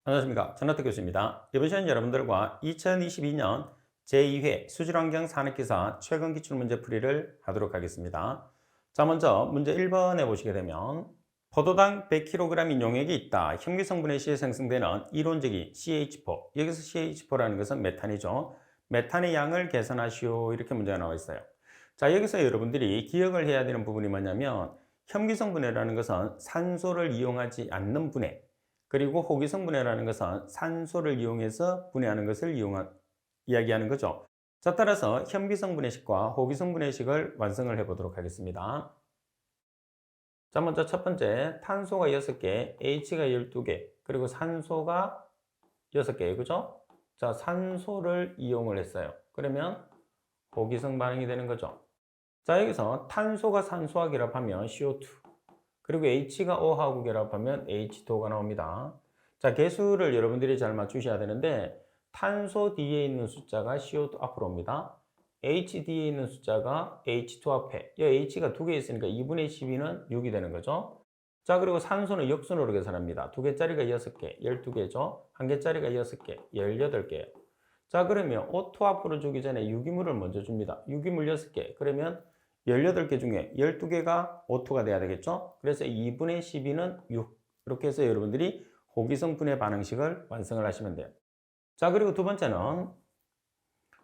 안녕하십니까. 전하태 교수입니다. 이번 시간 여러분들과 2022년 제2회 수질환경 산업기사 최근 기출문제 풀이를 하도록 하겠습니다. 자, 먼저 문제 1번에 보시게 되면 포도당 100kg 인용액이 있다. 형기성분에 시에 생성되는 이론적인 CH4. 여기서 CH4라는 것은 메탄이죠. 메탄의 양을 계산하시오. 이렇게 문제가 나와 있어요. 자, 여기서 여러분들이 기억을 해야 되는 부분이 뭐냐면 현기성분해라는 것은 산소를 이용하지 않는 분해, 그리고 호기성분해라는 것은 산소를 이용해서 분해하는 것을 이야기하는 거죠. 자, 따라서 현기성분해식과 호기성분해식을 완성을 해보도록 하겠습니다. 자, 먼저 첫 번째 탄소가 6개, H가 12개, 그리고 산소가 6개, 그죠? 자, 산소를 이용을 했어요. 그러면 호기성 반응이 되는 거죠. 자, 여기서 탄소가 산소와 결합하면 CO2, 그리고 H가 O하고 결합하면 H2O가 나옵니다. 자, 개수를 여러분들이 잘 맞추셔야 되는데 탄소 뒤에 있는 숫자가 CO2 앞으로 옵니다. H 뒤에 있는 숫자가 H2 앞에, 이 H가 두 개 있으니까 2분의 12는 6이 되는 거죠. 자, 그리고 산소는 역순으로 계산합니다. 두 개짜리가 6개, 12개죠. 한 개짜리가 6개, 18개예요. 자, 그러면 O2 앞으로 주기 전에 유기물을 먼저 줍니다. 유기물 6개. 그러면 18개 중에 12개가 O2가 돼야 되겠죠? 그래서 2분의 12는 6. 이렇게 해서 여러분들이 호기성 분해 반응식을 완성을 하시면 돼요. 자, 그리고 두 번째는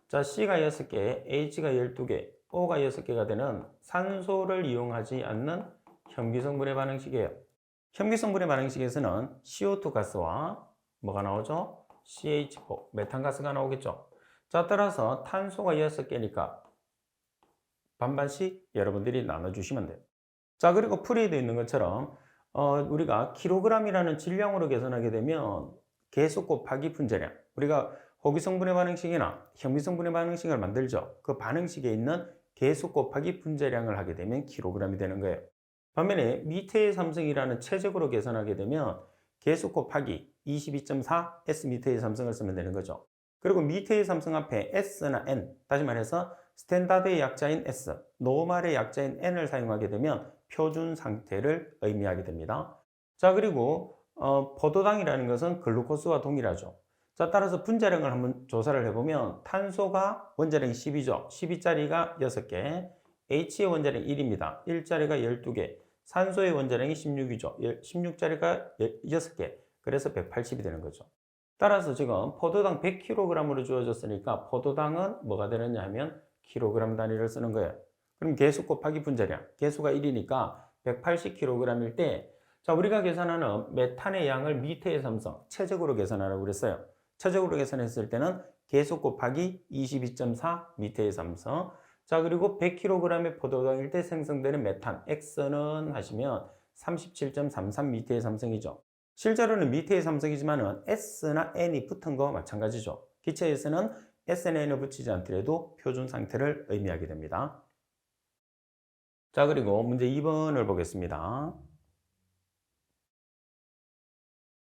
자, C가 6개, H가 12개, O가 6개가 되는 산소를 이용하지 않는 현기성 분해 반응식이에요. 현기성 분해 반응식에서는 CO2 가스와 뭐가 나오죠? CH4, 메탄가스가 나오겠죠. 자, 따라서 탄소가 6개니까 반반씩 여러분들이 나눠주시면 돼요. 자, 그리고 풀이에 되어 있는 것처럼 우리가 킬로그램이라는 질량으로 계산하게 되면 계수 곱하기 분자량, 우리가 호기성분해 반응식이나 현미성분해 반응식을 만들죠. 그 반응식에 있는 계수 곱하기 분자량을 하게 되면 킬로그램이 되는 거예요. 반면에 미터의 삼성이라는 최적으로 계산하게 되면 계수 곱하기 22.4 S 미터의 삼성을 쓰면 되는 거죠. 그리고 미터의 삼성 앞에 S나 N, 다시 말해서 스탠다드의 약자인 S, 노멀의 약자인 N을 사용하게 되면 표준 상태를 의미하게 됩니다. 자, 그리고 포도당이라는 것은 글루코스와 동일하죠. 자, 따라서 분자량을 한번 조사를 해보면 탄소가 원자량이 10이죠. 12짜리가 6개, H의 원자량이 1입니다. 1짜리가 12개, 산소의 원자량이 16이죠. 16짜리가 6개, 그래서 180이 되는 거죠. 따라서 지금 포도당 100kg으로 주어졌으니까 포도당은 뭐가 되느냐 하면 킬로그램 단위를 쓰는 거예요. 그럼 개수 곱하기 분자량, 개수가 1이니까 180kg일 때, 자, 우리가 계산하는 메탄의 양을 미터의 삼성, 최적으로 계산하라고 그랬어요. 최적으로 계산했을 때는 개수 곱하기 22.4 미터의 삼성. 자, 그리고 100kg의 포도당일 때 생성되는 메탄, X는 하시면 37.33 미터의 삼성이죠. 실제로는 미터의 삼성이지만 S나 N이 붙은 거 마찬가지죠. 기체에서는 S나 N을 붙이지 않더라도 표준 상태를 의미하게 됩니다. 자, 그리고 문제 2번을 보겠습니다.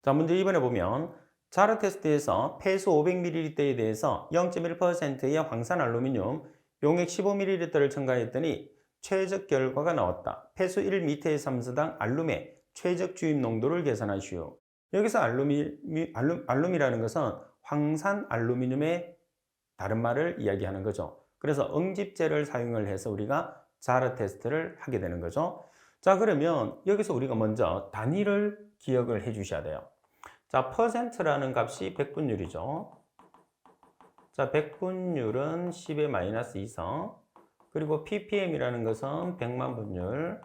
자, 문제 2번에 보면 자르 테스트에서 폐수 500ml에 대해서 0.1%의 황산 알루미늄 용액 15ml를 첨가했더니 최적 결과가 나왔다. 폐수 1m의 삼수당 알룸의 최적 주입 농도를 계산하시오. 여기서 알룸이라는 것은 황산 알루미늄의 다른 말을 이야기하는 거죠. 그래서 응집제를 사용을 해서 우리가 자르 테스트를 하게 되는 거죠. 자, 그러면 여기서 우리가 먼저 단위를 기억을 해 주셔야 돼요. 자, 퍼센트라는 값이 백분율이죠. 자, 백분율은 10의 마이너스 2성. 그리고 ppm이라는 것은 100만 분율.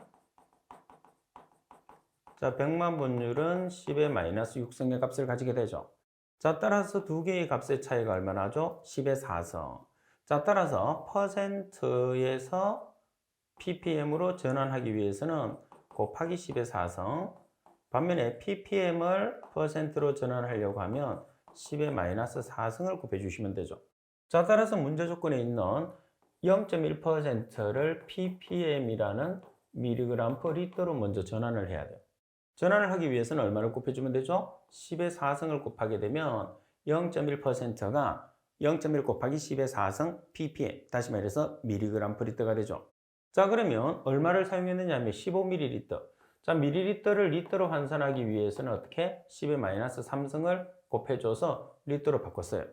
자, 100만 분율은 10의 마이너스 6성의 값을 가지게 되죠. 자, 따라서 두 개의 값의 차이가 얼마나 하죠? 10의 4성. 자, 따라서 퍼센트에서 ppm으로 전환하기 위해서는 곱하기 10의 4성. 반면에 ppm을 퍼센트로 전환하려고 하면 10의 마이너스 4성을 곱해주시면 되죠. 자, 따라서 문제 조건에 있는 0.1%를 ppm이라는 mg per 리터로 먼저 전환을 해야 돼요. 전환을 하기 위해서는 얼마를 곱해주면 되죠? 10의 4성을 곱하게 되면 0.1%가 0.1 곱하기 10의 4성 ppm, 다시 말해서 mg per 리터가 되죠. 자, 그러면 얼마를 사용했느냐 하면 15ml. 자, 밀리리터를 리터로 환산하기 위해서는 어떻게? 10의 마이너스 3승을 곱해줘서 리터로 바꿨어요.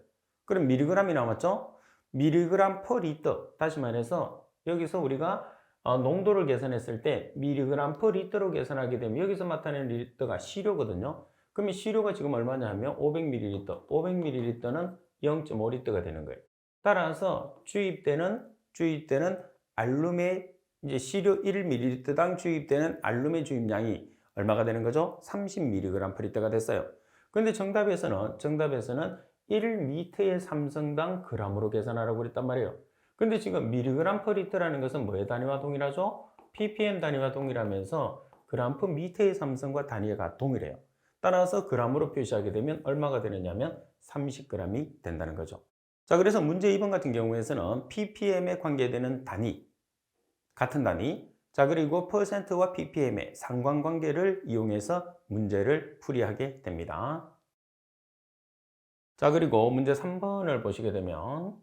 그럼 미리그램이 남았죠? 미리그램 퍼 리터. 다시 말해서 여기서 우리가 농도를 계산했을 때 미리그램 퍼 리터로 계산하게 되면 여기서 나타내는 리터가 시료거든요. 그러면 시료가 지금 얼마냐 하면 500ml. 500ml는 0.5리터가 되는 거예요. 따라서 주입되는 알룸의 이제 시료 1ml당 주입되는 알룸의 주입량이 얼마가 되는 거죠? 30mg/L가 됐어요. 그런데 정답에서는 1m의 삼성당 g으로 계산하라고 그랬단 말이에요. 근데 지금 mg/L라는 것은 뭐의 단위와 동일하죠? ppm 단위와 동일하면서 g/m의 삼성과 단위가 동일해요. 따라서 g으로 표시하게 되면 얼마가 되느냐면 30g이 된다는 거죠. 자, 그래서 문제 2번 같은 경우에서는 ppm에 관계되는 단위, 같은 단위, 자, 그리고 퍼센트와 ppm의 상관관계를 이용해서 문제를 풀이하게 됩니다. 자, 그리고 문제 3번을 보시게 되면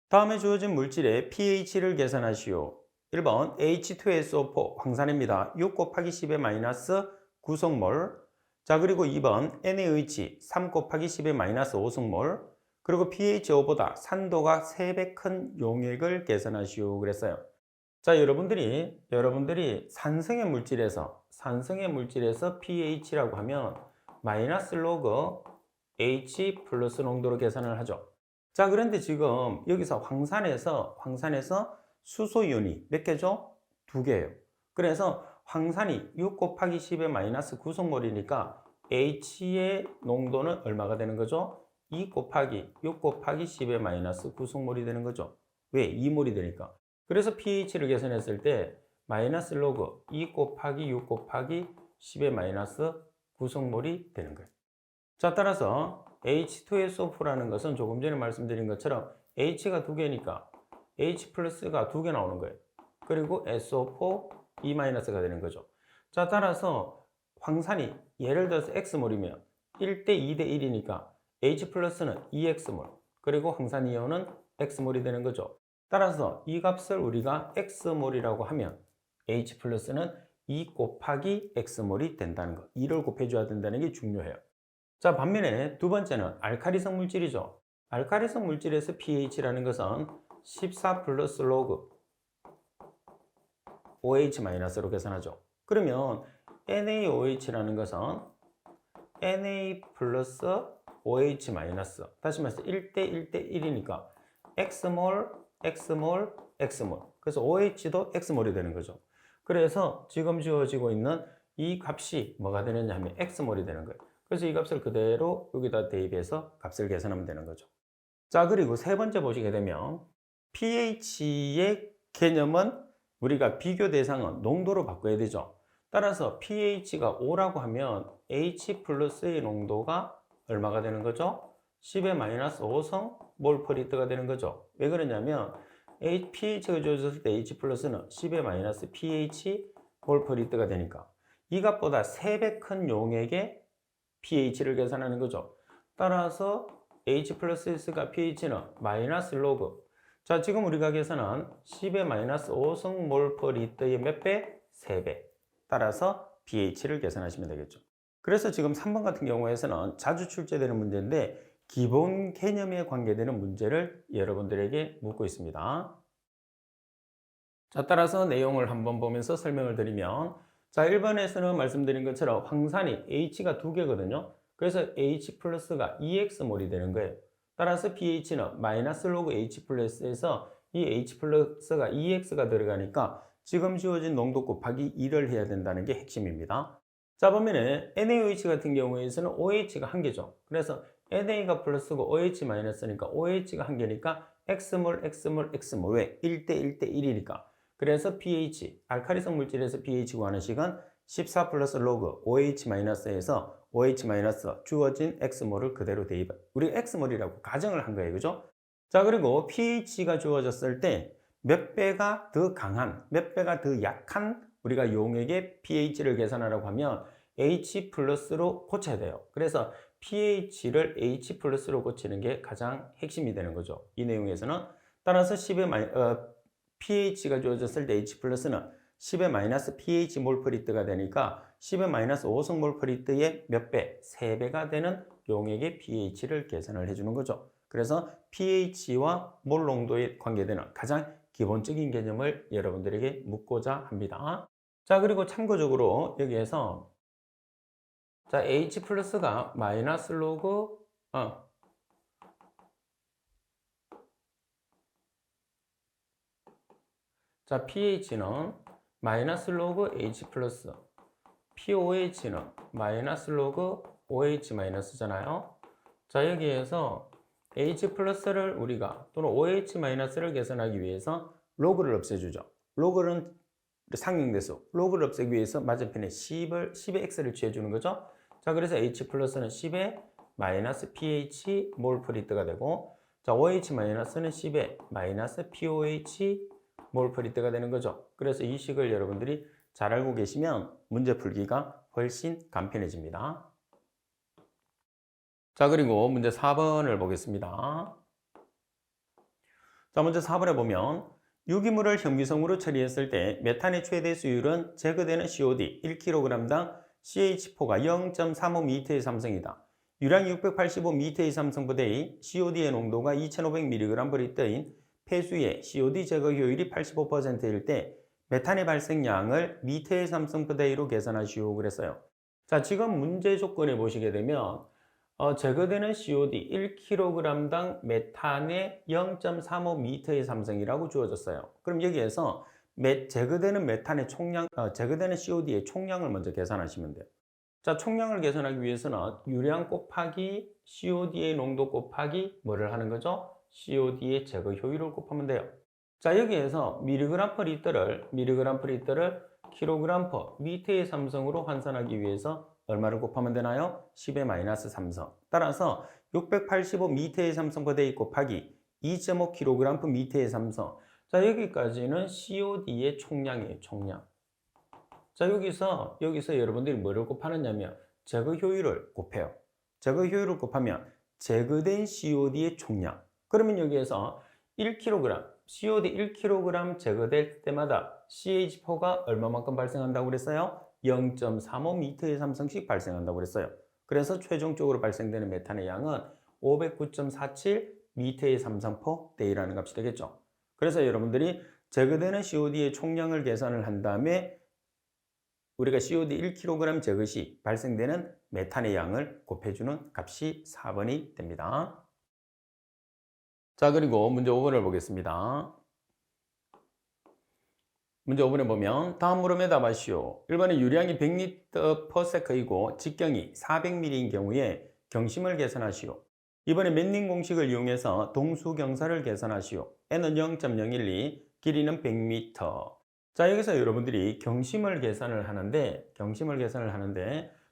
다음에 주어진 물질의 pH를 계산하시오. 1번 H2SO4 황산입니다. 6 곱하기 10의 마이너스 9성몰. 자, 그리고 2번 NaOH 3 곱하기 10의 마이너스 5성몰. 그리고 pH5보다 산도가 3배 큰 용액을 계산하시오 그랬어요. 자, 여러분들이 산성의 물질에서 pH라고 하면 마이너스 로그 H 플러스 농도로 계산을 하죠. 자, 그런데 지금 여기서 황산에서 수소이온이 몇 개죠? 2개예요. 그래서 황산이 6 곱하기 10의 마이너스 9성몰이니까 H의 농도는 얼마가 되는 거죠? 2 곱하기 6 곱하기 10의 마이너스 9성몰이 되는 거죠. 왜? 2몰이 되니까. 그래서 pH를 계산했을 때 마이너스 로그 2 곱하기 6 곱하기 10의 마이너스 9성몰이 되는 거예요. 자, 따라서 H2SO4라는 것은 조금 전에 말씀드린 것처럼 H가 2개니까 H 플러스가 2개 나오는 거예요. 그리고 SO4 E-가 되는 거죠. 자, 따라서 황산이 예를 들어서 X몰이면 1대 2대 1이니까 H 플러스는 2X몰, 그리고 황산이온은 X몰이 되는 거죠. 따라서 이 값을 우리가 X몰이라고 하면 H 플러스는 2 곱하기 X몰이 된다는 거. 2를 곱해줘야 된다는 게 중요해요. 자, 반면에 두 번째는 알카리성 물질이죠. 알카리성 물질에서 pH라는 것은 14 플러스 로그 OH-로 계산하죠. 그러면 NaOH라는 것은 Na 플러스 OH-, 다시 말해서 1대 1대 1이니까 X몰, X몰, X몰. 그래서 OH도 X몰이 되는 거죠. 그래서 지금 주어지고 있는 이 값이 뭐가 되느냐 하면 X몰이 되는 거예요. 그래서 이 값을 그대로 여기다 대입해서 값을 계산하면 되는 거죠. 자, 그리고 세 번째 보시게 되면 pH의 개념은 우리가 비교 대상은 농도로 바꿔야 되죠. 따라서 pH가 5라고 하면 H 플러스의 농도가 얼마가 되는 거죠? 10의 마이너스 5성 몰/리터가 되는 거죠. 왜 그러냐면 pH가 주어졌을 때 H 플러스는 10의 마이너스 pH 몰/리터가 되니까 이 값보다 3배 큰 용액의 pH를 계산하는 거죠. 따라서 H 플러스가 pH는 마이너스 로그. 자, 지금 우리가 계산한 10의 마이너스 5성 몰/리터의 몇 배? 3배. 따라서 pH를 계산하시면 되겠죠. 그래서 지금 3번 같은 경우에서는 자주 출제되는 문제인데 기본 개념에 관계되는 문제를 여러분들에게 묻고 있습니다. 자, 따라서 내용을 한번 보면서 설명을 드리면 자, 1번에서는 말씀드린 것처럼 황산이 H가 2개거든요. 그래서 H 플러스가 2X몰이 되는 거예요. 따라서 pH는 마이너스 로그 H 플러스에서 이 H 플러스가 2X가 들어가니까 지금 주어진 농도 곱하기 2를 해야 된다는 게 핵심입니다. 자, 반면에 NaOH 같은 경우에서는 OH가 1개죠. 그래서 NA가 플러스고 OH 마이너스니까 OH가 1개니까 X몰, X몰, X몰. 왜? 1대 1대 1이니까. 그래서 pH, 알카리성 물질에서 pH 구하는 식은 14 플러스 로그 OH-에서 OH- 주어진 X몰을 그대로 대입. 우리가 X몰이라고 가정을 한 거예요. 그죠? 자, 그리고 pH가 주어졌을 때 몇 배가 더 강한, 몇 배가 더 약한 우리가 용액의 pH를 계산하라고 하면 H 플러스로 고쳐야 돼요. 그래서 pH를 H 플러스로 고치는 게 가장 핵심이 되는 거죠. 이 내용에서는. 따라서 pH가 주어졌을 때 H 플러스는 10의 마이너스 pH 몰프리트가 되니까 10의 마이너스 5성 몰프리트의 몇 배? 3배가 되는 용액의 pH를 계산을 해주는 거죠. 그래서 pH와 몰 농도에 관계되는 가장 기본적인 개념을 여러분들에게 묻고자 합니다. 자, 그리고 참고적으로 여기에서 자, H 플러스가 마이너스 로그 자, pH는 마이너스 로그 H 플러스, POH는 마이너스 로그 OH 마이너스잖아요. 자, 여기에서 H 플러스를 우리가 또는 OH 마이너스를 계산하기 위해서 로그를 없애주죠. 로그는 상용대수, 로그를 없애기 위해서 맞은편에 10의 x를 취해주는 거죠. 자, 그래서 H 플러스는 10의 마이너스 pH 몰프리트가 되고, 자, OH 마이너스는 10의 마이너스 POH 몰프리트가 되는 거죠. 그래서 이 식을 여러분들이 잘 알고 계시면 문제 풀기가 훨씬 간편해집니다. 자, 그리고 문제 4번을 보겠습니다. 자, 먼저 4번에 보면 유기물을 현미성으로 처리했을 때 메탄의 최대 수율은 제거되는 COD 1kg당 CH4가 0.35m의 삼성이다. 유량이 685m의 삼성부대의 COD의 농도가 2500mg/L인 폐수의 COD 제거 효율이 85%일 때 메탄의 발생량을 미터의 삼성부대의로 계산하시오 그랬어요. 자, 지금 문제 조건에 보시게 되면 제거되는 COD 1kg당 메탄의 0.35m의 삼성이라고 주어졌어요. 그럼 여기에서 제거되는 메탄의 총량, 제거되는 COD의 총량을 먼저 계산하시면 돼요. 자, 총량을 계산하기 위해서는 유량 곱하기 COD의 농도 곱하기 뭐를 하는 거죠? COD의 제거 효율을 곱하면 돼요. 자, 여기에서 mg/L를 kg/m의 삼성으로 환산하기 위해서 얼마를 곱하면 되나요? 10의 마이너스 3성. 따라서 685m의 삼성분의 곱하기 2.5kgm의 삼성. 자, 여기까지는 COD의 총량이에요, 총량. 자, 여기서 여러분들이 뭐를 곱하느냐면 제거 효율을 곱해요. 제거 효율을 곱하면 제거된 COD의 총량. 그러면 여기에서 1kg, COD 1kg 제거될 때마다 CH4가 얼마만큼 발생한다고 그랬어요? 0.35m의 삼성씩 발생한다고 그랬어요. 그래서 최종적으로 발생되는 메탄의 양은 509.47m의 삼성포/D라는 값이 되겠죠. 그래서 여러분들이 제거되는 COD의 총량을 계산을 한 다음에 우리가 COD 1kg 제거 시 발생되는 메탄의 양을 곱해주는 값이 4번이 됩니다. 자, 그리고 문제 5번을 보겠습니다. 문제 5번에 보면 다음 물음에 답하시오. 1번에 유량이 100m/s이고 직경이 400mm인 경우에 경심을 계산하시오. 2번에 맨닝 공식을 이용해서 동수경사를 계산하시오. n은 0.012, 길이는 100m. 자, 여기서 여러분들이 경심을 계산을 하는데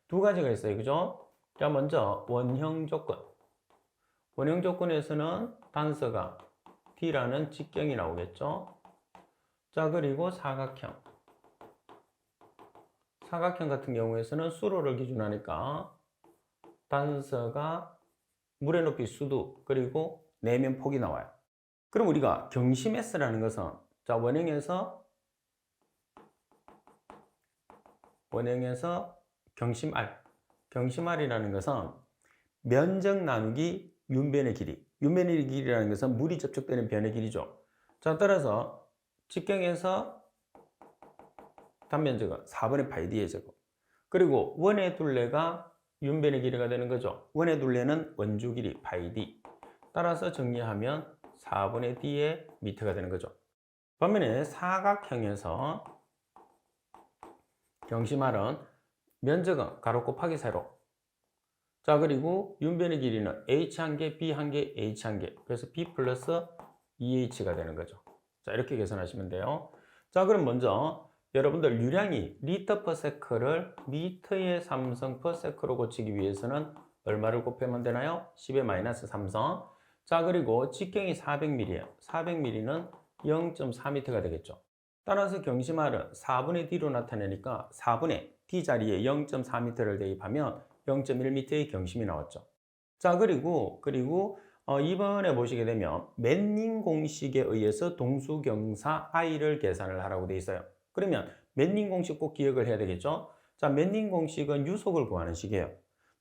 두 가지가 있어요. 그죠? 자, 먼저 원형 조건. 원형 조건에서는 단서가 D라는 직경이 나오겠죠? 자, 그리고 사각형. 사각형 같은 경우에서는 수로를 기준하니까 단서가 물의 높이 수두 그리고 내면 폭이 나와요. 그럼 우리가 경심 S라는 것은 자, 원형에서 경심 R. 경심 R이라는 것은 면적 나누기 윤변의 길이. 윤변의 길이라는 것은 물이 접촉되는 변의 길이죠. 자, 따라서 직경에서 단면적은 4분의 파이 D의 제곱. 그리고 원의 둘레가 윤변의 길이가 되는 거죠. 원의 둘레는 원주 길이 파이 D. 따라서 정리하면 4분의 D의 미터가 되는 거죠. 반면에 사각형에서 경심R은 면적은 가로 곱하기 세로. 자, 그리고 윤변의 길이는 H1개, B1개, H1개. 그래서 B 플러스 2H가 되는 거죠. 자, 이렇게 계산하시면 돼요. 자, 그럼 먼저 여러분들 유량이 리터 퍼 세크를 미터의 삼성 퍼 세크로 고치기 위해서는 얼마를 곱하면 되나요? 10의 마이너스 3성. 자, 그리고 직경이 400mm예요. 400mm는 0.4m가 되겠죠. 따라서 경심R은 4분의 D로 나타내니까 4분의 D 자리에 0.4m를 대입하면 0.1m의 경심이 나왔죠. 자, 그리고 2번에 보시게 되면 맨닝 공식에 의해서 동수경사 I를 계산을 하라고 되어 있어요. 그러면 맨닝 공식 꼭 기억을 해야 되겠죠? 자, 맨닝 공식은 유속을 구하는 식이에요.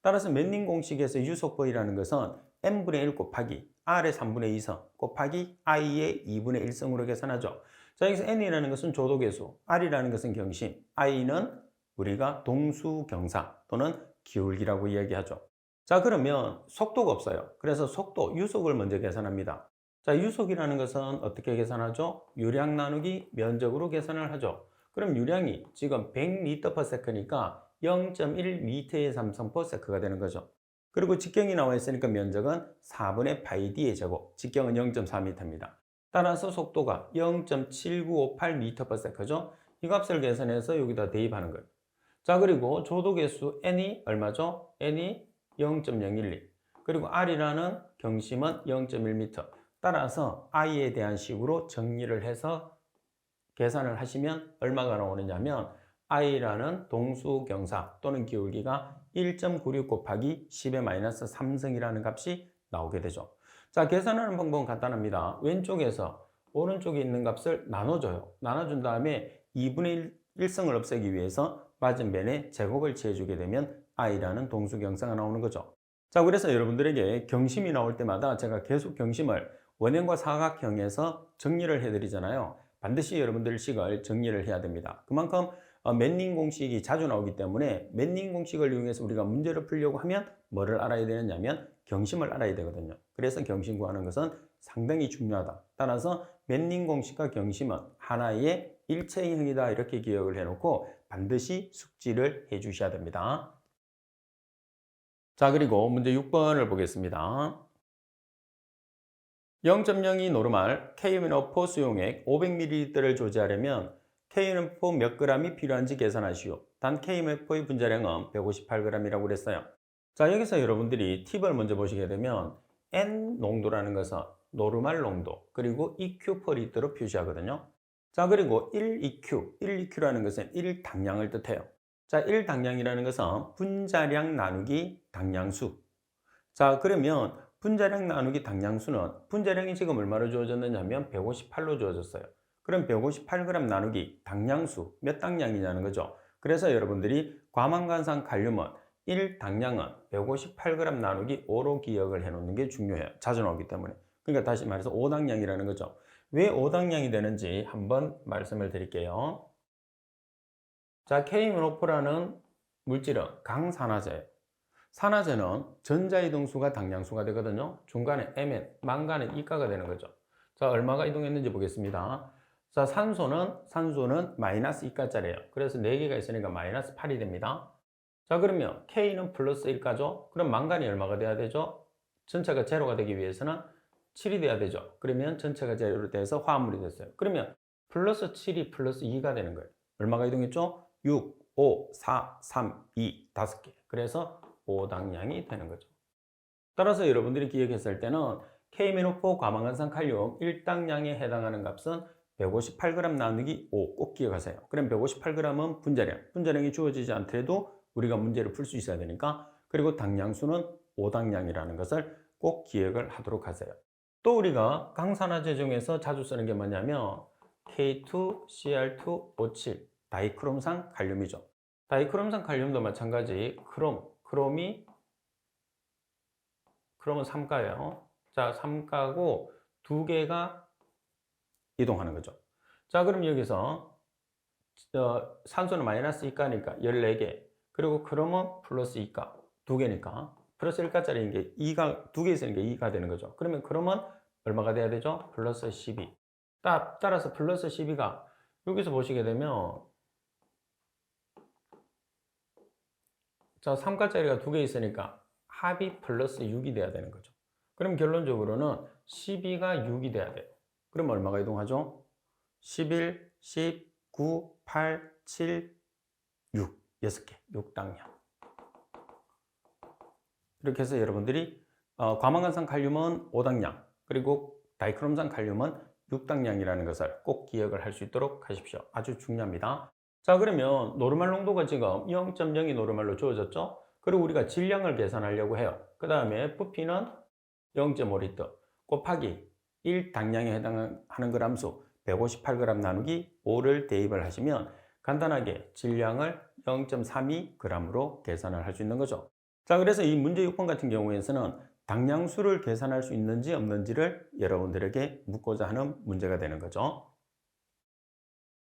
따라서 맨닝 공식에서 유속법이라는 것은 n분의 1 곱하기 r의 3분의 2성 곱하기 i의 2분의 1성으로 계산하죠. 자, 여기서 n이라는 것은 조도계수, r이라는 것은 경심, i는 우리가 동수경사 또는 기울기라고 이야기하죠. 자, 그러면 속도가 없어요. 그래서 속도, 유속을 먼저 계산합니다. 자, 유속이라는 것은 어떻게 계산하죠? 유량 나누기 면적으로 계산을 하죠. 그럼 유량이 지금 100m/s니까 0.1m의 3성/s가 되는 거죠. 그리고 직경이 나와 있으니까 면적은 4분의 파이 d의 제곱, 직경은 0.4m입니다. 따라서 속도가 0.7958m/s죠. 이 값을 계산해서 여기다 대입하는 거예요. 자, 그리고 조도계수 n이 얼마죠? n이 0.012. 그리고 r이라는 경심은 0.1m. 따라서 i에 대한 식으로 정리를 해서 계산을 하시면 얼마가 나오느냐면 i라는 동수경사 또는 기울기가 1.96 곱하기 10의 마이너스 3승이라는 값이 나오게 되죠. 자, 계산하는 방법은 간단합니다. 왼쪽에서 오른쪽에 있는 값을 나눠줘요. 나눠준 다음에 2분의 1승을 없애기 위해서 맞은변에 제곱을 취해주게 되면 i라는 동수경사가 나오는 거죠. 자, 그래서 여러분들에게 경심이 나올 때마다 제가 계속 경심을 원형과 사각형에서 정리를 해드리잖아요. 반드시 여러분들 식을 정리를 해야 됩니다. 그만큼 맨닝 공식이 자주 나오기 때문에 맨닝 공식을 이용해서 우리가 문제를 풀려고 하면 뭐를 알아야 되느냐면 경심을 알아야 되거든요. 그래서 경심 구하는 것은 상당히 중요하다. 따라서 맨닝 공식과 경심은 하나의 일체형이다 이렇게 기억을 해놓고 반드시 숙지를 해 주셔야 됩니다. 자, 그리고 문제 6번을 보겠습니다. 0.02 노르말 KMNO4 수용액 500ml를 조제하려면 KMNO4 몇 g이 필요한지 계산하시오. 단 KMNO4의 분자량은 158g이라고 그랬어요. 자, 여기서 여러분들이 팁을 먼저 보시게 되면 N 농도라는 것은 노르말 농도 그리고 EQ per 리터로 표시하거든요. 자, 그리고 1EQ라는 것은 1당량을 뜻해요. 자, 1당량이라는 것은 분자량 나누기 당량수. 자, 그러면 분자량 나누기 당량수는 분자량이 지금 얼마로 주어졌느냐면 158로 주어졌어요. 그럼 158g 나누기 당량수 몇 당량이냐는 거죠. 그래서 여러분들이 과망간산 칼륨은 1당량은 158g 나누기 5로 기억을 해놓는 게 중요해요. 자주 나오기 때문에. 그러니까 다시 말해서 5당량이라는 거죠. 왜 5당량이 되는지 한번 말씀을 드릴게요. 자, KMNO4라는 물질은 강산화제예요. 산화제는 전자이동수가 당량수가 되거든요. 중간에 Mn, 망간은 이가가 되는 거죠. 자, 얼마가 이동했는지 보겠습니다. 자, 산소는 마이너스 이가짜리예요. 그래서 4개가 있으니까 마이너스 8이 됩니다. 자, 그러면 K는 플러스 1가죠. 그럼 망간이 얼마가 돼야 되죠? 전체가 제로가 되기 위해서는 7이 돼야 되죠. 그러면 전체가 제로로 돼서 화합물이 됐어요. 그러면 플러스 7이 플러스 2가 되는 거예요. 얼마가 이동했죠? 6, 5, 4, 3, 2, 5개. 그래서 5당량이 되는 거죠. 따라서 여러분들이 기억했을 때는 KMNO4 과망간산 칼륨 1당량에 해당하는 값은 158g 나누기 5 꼭 기억하세요. 그럼 158g은 분자량이 주어지지 않더라도 우리가 문제를 풀 수 있어야 되니까. 그리고 당량수는 5당량이라는 것을 꼭 기억을 하도록 하세요. 또 우리가 강산화제 중에서 자주 쓰는 게 뭐냐면 K2Cr2O7 다이크롬산 칼륨이죠. 다이크롬산 칼륨도 마찬가지 크롬은 3가예요. 자, 3가고 2개가 이동하는 거죠. 자, 그럼 여기서 산소는 마이너스 2가니까 14개. 그리고 크롬은 플러스 2가. 2개니까. 플러스 1가짜리인 게 2가, 2개 있으니까 2가 되는 거죠. 그러면 크롬은 얼마가 돼야 되죠? 플러스 12. 따라서 플러스 12가 여기서 보시게 되면 자, 3가짜리가 2개 있으니까 합이 플러스 6이 돼야 되는 거죠. 그럼 결론적으로는 12가 6이 돼야 돼요. 그럼 얼마가 이동하죠? 11, 10, 9, 8, 7, 6. 6개. 6당량. 이렇게 해서 여러분들이 과망간산 칼륨은 5당량, 그리고 다이크롬산 칼륨은 6당량이라는 것을 꼭 기억을 할 수 있도록 하십시오. 아주 중요합니다. 자, 그러면 노르말 농도가 지금 0.02 노르말로 주어졌죠? 그리고 우리가 질량을 계산하려고 해요. 그 다음에 부피는 0.5리터 곱하기 1당량에 해당하는 그람수 158g 나누기 5를 대입을 하시면 간단하게 질량을 0.32g으로 계산을 할 수 있는 거죠. 자, 그래서 이 문제 6번 같은 경우에서는 당량수를 계산할 수 있는지 없는지를 여러분들에게 묻고자 하는 문제가 되는 거죠.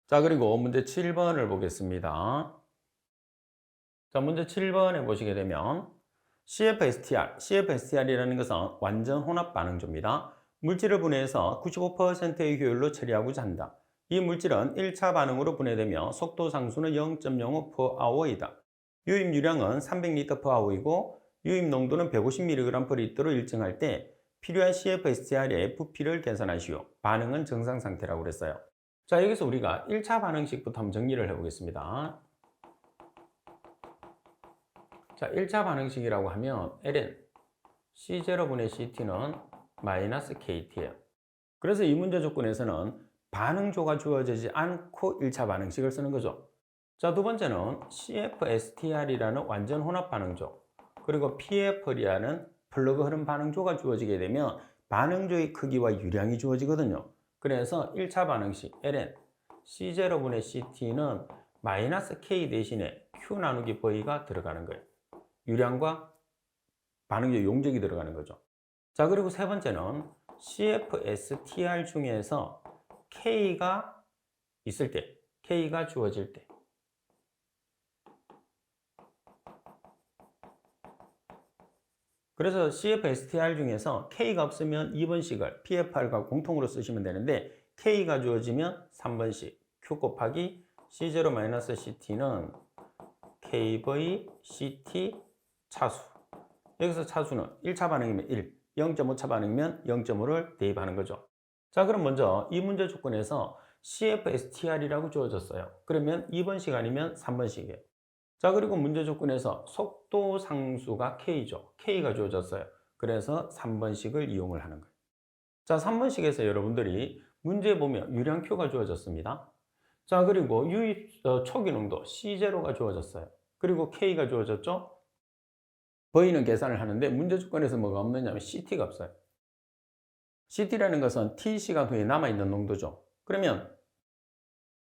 자, 그리고 문제 7번을 보겠습니다. 자, 문제 7번에 보시게 되면 CFSTR이라는 것은 완전 혼합 반응조입니다. 물질을 분해해서 95%의 효율로 처리하고자 한다. 이 물질은 1차 반응으로 분해되며 속도 상수는 0.05/h이다. 유입 유량은 300L/h이고 유입 농도는 150mg/L로 일정할 때 필요한 CFSTR의 부피를 계산하시오. 반응은 정상 상태라고 그랬어요. 자, 여기서 우리가 1차 반응식부터 한번 정리를 해보겠습니다. 자, 1차 반응식이라고 하면 ln C0분의 CT는 마이너스 KT예요. 그래서 이 문제 조건에서는 반응조가 주어지지 않고 1차 반응식을 쓰는 거죠. 자, 두 번째는 CFSTR이라는 완전 혼합 반응조, 그리고 PFR이라는 플러그 흐름 반응조가 주어지게 되면 반응조의 크기와 유량이 주어지거든요. 그래서 1차 반응식 ln C0분의 CT는 마이너스 K 대신에 Q 나누기 V가 들어가는 거예요. 유량과 반응조 용적이 들어가는 거죠. 자, 그리고 세 번째는 CFSTR 중에서 K가 있을 때, K가 주어질 때, 그래서 CFSTR 중에서 K가 없으면 2번식을 PFR과 공통으로 쓰시면 되는데 K가 주어지면 3번식 Q 곱하기 C0-CT는 KV CT 차수. 여기서 차수는 1차 반응이면 1, 0.5차 반응이면 0.5를 대입하는 거죠. 자, 그럼 먼저 이 문제 조건에서 CFSTR이라고 주어졌어요. 그러면 2번식 아니면 3번식이에요. 자, 그리고 문제 조건에서 속도 상수가 K죠. K가 주어졌어요. 그래서 3번식을 이용을 하는 거예요. 자, 3번식에서 여러분들이 문제 보면 유량 Q가 주어졌습니다. 자, 그리고 유입 초기 농도 C0가 주어졌어요. 그리고 K가 주어졌죠. V는 계산을 하는데 문제 조건에서 뭐가 없느냐면 CT가 없어요. CT라는 것은 T시간 후에 남아있는 농도죠. 그러면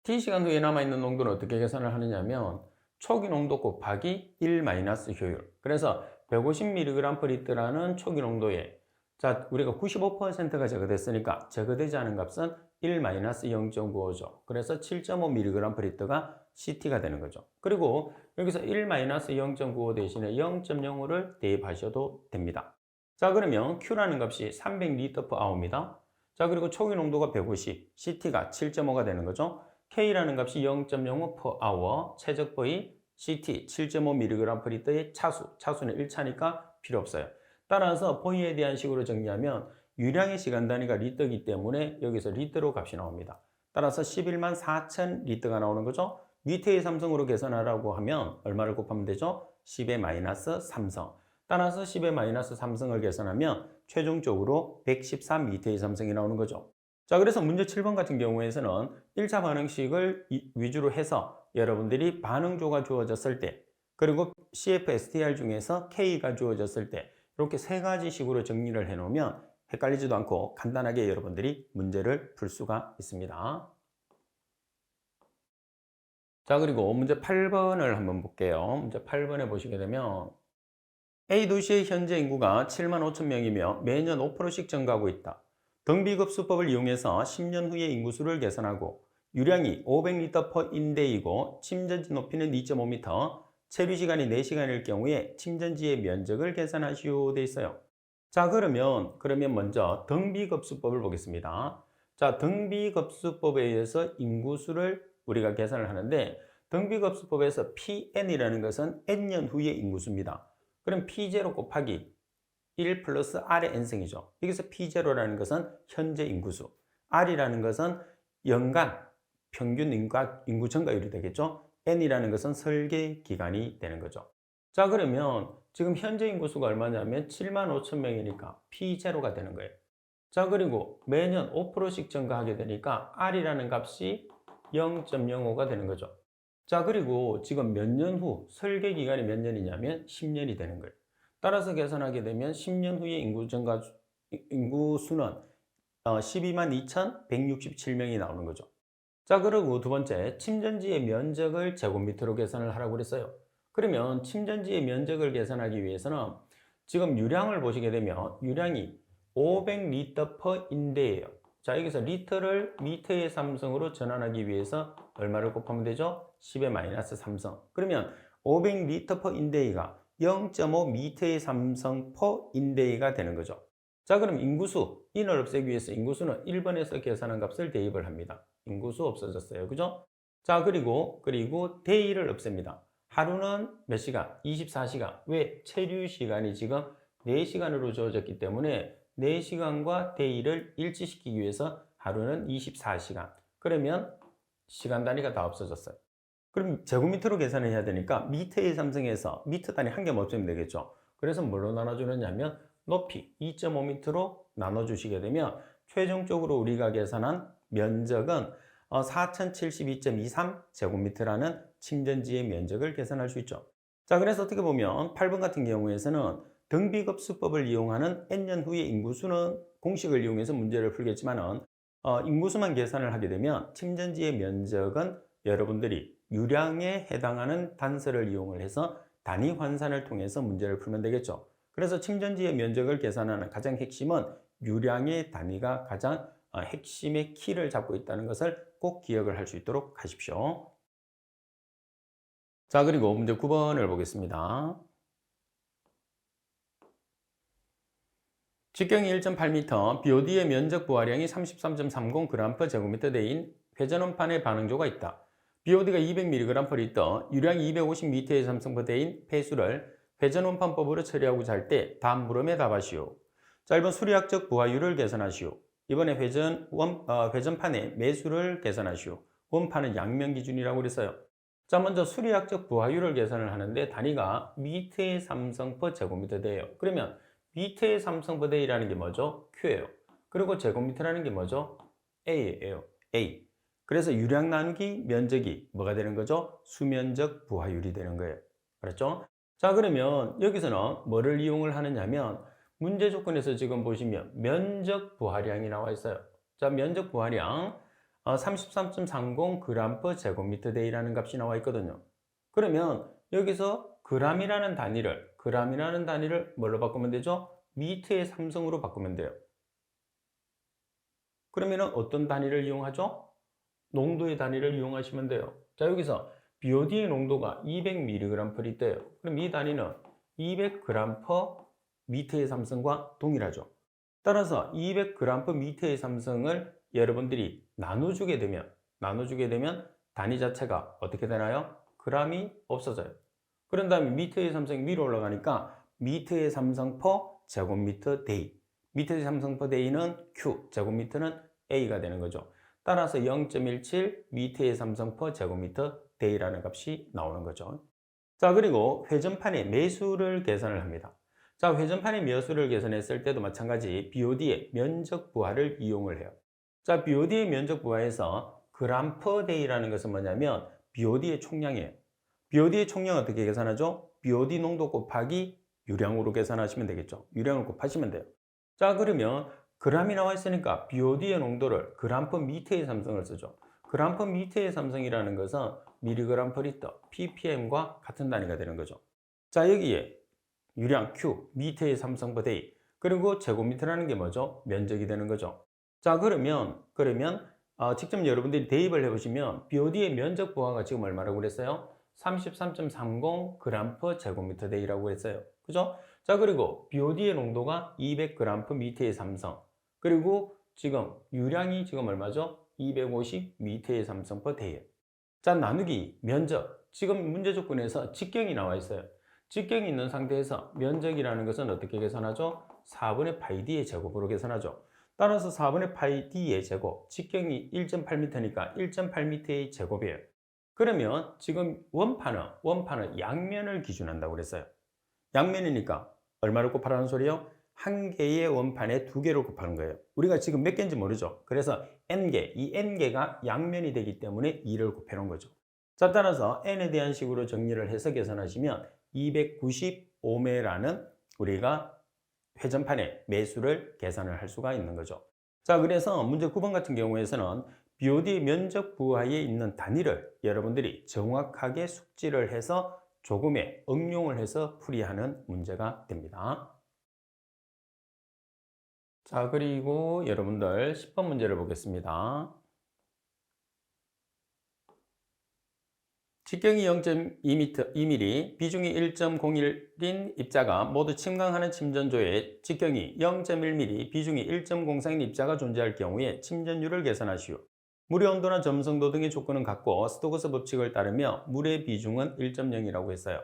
T시간 후에 남아있는 농도는 어떻게 계산을 하느냐면 초기 농도 곱하기 1 마이너스 효율. 그래서 150mg/L라는 초기 농도에 자, 우리가 95%가 제거됐으니까 제거되지 않은 값은 1 마이너스 0.95죠. 그래서 7.5mg/L가 CT가 되는 거죠. 그리고 여기서 1 마이너스 0.95 대신에 0.05를 대입하셔도 됩니다. 자, 그러면 Q라는 값이 300L/h입니다. 자, 그리고 초기 농도가 150, CT가 7.5가 되는 거죠. K라는 값이 0.05/h, 최적 V, CT 7.5mg/L의 차수는 1차니까 필요 없어요. 따라서 V에 대한 식으로 정리하면 유량의 시간 단위가 리터이기 때문에 여기서 리터로 값이 나옵니다. 따라서 11만 4천 리터가 나오는 거죠. 미터의 삼성으로 계산하라고 하면 얼마를 곱하면 되죠? 10의 마이너스 3성. 따라서 10의 마이너스 3성을 계산하면 최종적으로 113미터의 삼성이 나오는 거죠. 자, 그래서 문제 7번 같은 경우에서는 1차 반응식을 위주로 해서 여러분들이 반응조가 주어졌을 때, 그리고 CFSTR 중에서 K가 주어졌을 때 이렇게 세 가지 식으로 정리를 해 놓으면 헷갈리지도 않고 간단하게 여러분들이 문제를 풀 수가 있습니다. 자, 그리고 문제 8번을 한번 볼게요. 문제 8번에 보시게 되면 A 도시의 현재 인구가 7만 5천 명이며 매년 5%씩 증가하고 있다. 등비급수법을 이용해서 10년 후의 인구수를 계산하고 유량이 500L/인데이고 침전지 높이는 2.5m, 체류 시간이 4시간일 경우에 침전지의 면적을 계산하시오 돼 있어요. 자, 그러면 먼저 등비급수법을 보겠습니다. 자, 등비급수법에 의해서 인구수를 우리가 계산을 하는데 등비급수법에서 PN이라는 것은 N년 후의 인구수입니다. 그럼 P0 곱하기 1 플러스 R의 n승이죠. 여기서 P0라는 것은 현재 인구수, R이라는 것은 연간 평균 인구 증가율이 되겠죠. N이라는 것은 설계 기간이 되는 거죠. 자, 그러면 지금 현재 인구수가 얼마냐면 7만 5천 명이니까 P0가 되는 거예요. 자, 그리고 매년 5%씩 증가하게 되니까 R이라는 값이 0.05가 되는 거죠. 자, 그리고 지금 몇 년 후 설계 기간이 몇 년이냐면 10년이 되는 거예요. 따라서 계산하게 되면 10년 후의 인구수는 122,267명이 나오는 거죠. 자, 그리고 두 번째, 침전지의 면적을 제곱미터로 계산을 하라고 그랬어요. 그러면 침전지의 면적을 계산하기 위해서는 지금 유량을 보시게 되면 유량이 500리터 per 인데예요. 자, 여기서 리터를 미터의 삼성으로 전환하기 위해서 얼마를 곱하면 되죠? 10의 마이너스 3성. 그러면 500리터 per 인데이가 0.5 미터의 삼성 per 인데이가 되는 거죠. 자, 그럼 인구수, 인을 없애기 위해서 인구수는 1번에서 계산한 값을 대입을 합니다. 인구수 없어졌어요. 그죠? 자, 그리고 데이를 없앱니다. 하루는 몇 시간? 24시간. 왜? 체류 시간이 지금 4시간으로 주어졌기 때문에 4시간과 데이를 일치시키기 위해서 하루는 24시간. 그러면 시간 단위가 다 없어졌어요. 그럼 제곱미터로 계산을 해야 되니까 미터의 삼성에서 미터 단위 한 개만 없애면 되겠죠. 그래서 뭘로 나눠주느냐면 높이 2.5m로 나눠주시게 되면 최종적으로 우리가 계산한 면적은 4072.23 제곱미터라는 침전지의 면적을 계산할 수 있죠. 자, 그래서 어떻게 보면 8번 같은 경우에서는 등비급수법을 이용하는 n년 후의 인구수는 공식을 이용해서 문제를 풀겠지만은 인구수만 계산을 하게 되면 침전지의 면적은 여러분들이 유량에 해당하는 단서를 이용을 해서 단위 환산을 통해서 문제를 풀면 되겠죠. 그래서 침전지의 면적을 계산하는 가장 핵심은 유량의 단위가 가장 핵심의 키를 잡고 있다는 것을 꼭 기억을 할 수 있도록 하십시오. 자, 그리고 문제 9번을 보겠습니다. 직경이 1.8m, BOD의 면적 부하량이 33.30g/제곱미터 대인 회전원판의 반응조가 있다. BOD가 200mg/L, 유량이 250m의 삼성포대인 폐수를 회전원판법으로 처리하고자 할 때 다음 물음에 답하시오. 자, 1번 수리학적 부하율을 계산하시오. 이번에 회전판의 매수를 계산하시오. 원판은 양면 기준이라고 그랬어요. 자, 먼저 수리학적 부하율을 계산을 하는데 단위가 미터의 삼성포제곱미터 돼요. 그러면 미터의 삼성포대이라는 게 뭐죠? Q예요. 그리고 제곱미터라는 게 뭐죠? A예요. A. 그래서 유량 나누기 면적이 뭐가 되는 거죠? 수면적 부하율이 되는 거예요. 그렇죠? 자, 그러면 여기서는 뭐를 이용을 하느냐면 문제 조건에서 지금 보시면 면적 부하량이 나와 있어요. 자, 면적 부하량 33.30g/제곱미터 대이라는 값이 나와 있거든요. 그러면 여기서 g이라는 단위를 뭘로 바꾸면 되죠? 미터의 삼성으로 바꾸면 돼요. 그러면 어떤 단위를 이용하죠? 농도의 단위를 이용하시면 돼요. 자, 여기서 BOD의 농도가 200mg/L예요. 그럼 이 단위는 200g/m의 삼성과 동일하죠. 따라서 200g/m의 삼성을 여러분들이 나눠주게 되면 단위 자체가 어떻게 되나요? g이 없어져요. 그런 다음에 미터의 삼성이 위로 올라가니까 미터의 삼성 퍼 제곱미터 데이. 미터의 삼성 퍼 데이는 Q, 제곱미터는 A가 되는 거죠. 따라서 0.17 미터의 삼성 퍼 제곱미터 데이라는 값이 나오는 거죠. 자, 그리고 회전판의 매수를 계산을 합니다. 자, 회전판의 매수를 계산했을 때도 마찬가지 BOD의 면적 부하를 이용을 해요. 자, BOD의 면적 부하에서 그램 퍼 데이라는 것은 뭐냐면 BOD의 총량이에요. BOD의 총량 어떻게 계산하죠? BOD 농도 곱하기 유량으로 계산하시면 되겠죠. 유량을 곱하시면 돼요. 자, 그러면 g이 나와 있으니까 BOD의 농도를 그램 퍼 미터의 삼성을 쓰죠. 그램 퍼 미터의 삼성이라는 것은 미리그램 퍼 리터, ppm과 같은 단위가 되는 거죠. 자, 여기에 유량 Q, 미터의 삼성 퍼 데이, 그리고 제곱미터라는 게 뭐죠? 면적이 되는 거죠. 자, 그러면 직접 여러분들이 대입을 해보시면 BOD의 면적 부하가 지금 얼마라고 그랬어요? 33.30g/제곱미터 데이라고 했어요. 그죠? 자, 그리고 BOD의 농도가 200g/m의 삼성. 그리고 지금 유량이 지금 얼마죠? 250m의 삼성 per day예요. 자, 나누기 면적. 지금 문제 조건에서 직경이 나와 있어요. 직경이 있는 상태에서 면적이라는 것은 어떻게 계산하죠? 4분의 파이 d의 제곱으로 계산하죠. 따라서 4분의 파이 d의 제곱, 직경이 1.8m니까 1.8m의 제곱이에요. 그러면 지금 원판은 양면을 기준한다고 그랬어요. 양면이니까 얼마를 곱하라는 소리요? 한 개의 원판에 두 개를 곱하는 거예요. 우리가 지금 몇 개인지 모르죠. 그래서 n개, 이 n개가 양면이 되기 때문에 2를 곱해놓은 거죠. 자, 따라서 n에 대한 식으로 정리를 해서 계산하시면 295매라는 우리가 회전판의 매수를 계산을 할 수가 있는 거죠. 자, 그래서 문제 9번 같은 경우에서는 BOD 면적 부하에 있는 단위를 여러분들이 정확하게 숙지를 해서 조금의 응용을 해서 풀이하는 문제가 됩니다. 자, 그리고 여러분들 10번 문제를 보겠습니다. 직경이 0.2mm, 비중이 1.01인 입자가 모두 침강하는 침전조에 직경이 0.1mm, 비중이 1.03인 입자가 존재할 경우에 침전율을 계산하시오. 물의 온도나 점성도 등의 조건은 같고 스토크스 법칙을 따르며 물의 비중은 1.0이라고 했어요.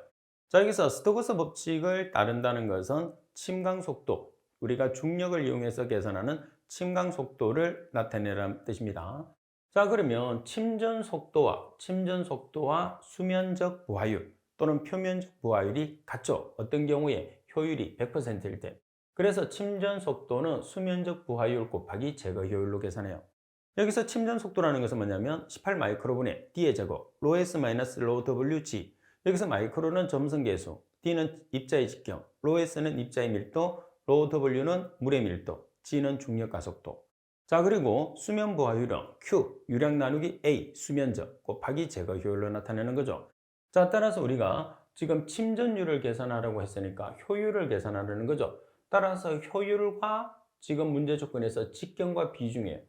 자, 여기서 스토크스 법칙을 따른다는 것은 침강 속도, 우리가 중력을 이용해서 계산하는 침강 속도를 나타내라는 뜻입니다. 자, 그러면 침전 속도와 수면적 부하율 또는 표면적 부하율이 같죠. 어떤 경우에 효율이 100%일 때. 그래서 침전 속도는 수면적 부하율 곱하기 제거 효율로 계산해요. 여기서 침전 속도라는 것은 뭐냐면 18 마이크로분의 D의 제곱, rho S 마이너스 rho WG. 여기서 마이크로는 점성계수, D는 입자의 직경, rho S는 입자의 밀도, rho W는 물의 밀도, G는 중력 가속도. 자, 그리고 수면 부하율은 Q, 유량 나누기 A, 수면적 곱하기 제거 효율로 나타내는 거죠. 자, 따라서 우리가 지금 침전율을 계산하라고 했으니까 효율을 계산하려는 거죠. 따라서 효율과 지금 문제 조건에서 직경과 비중의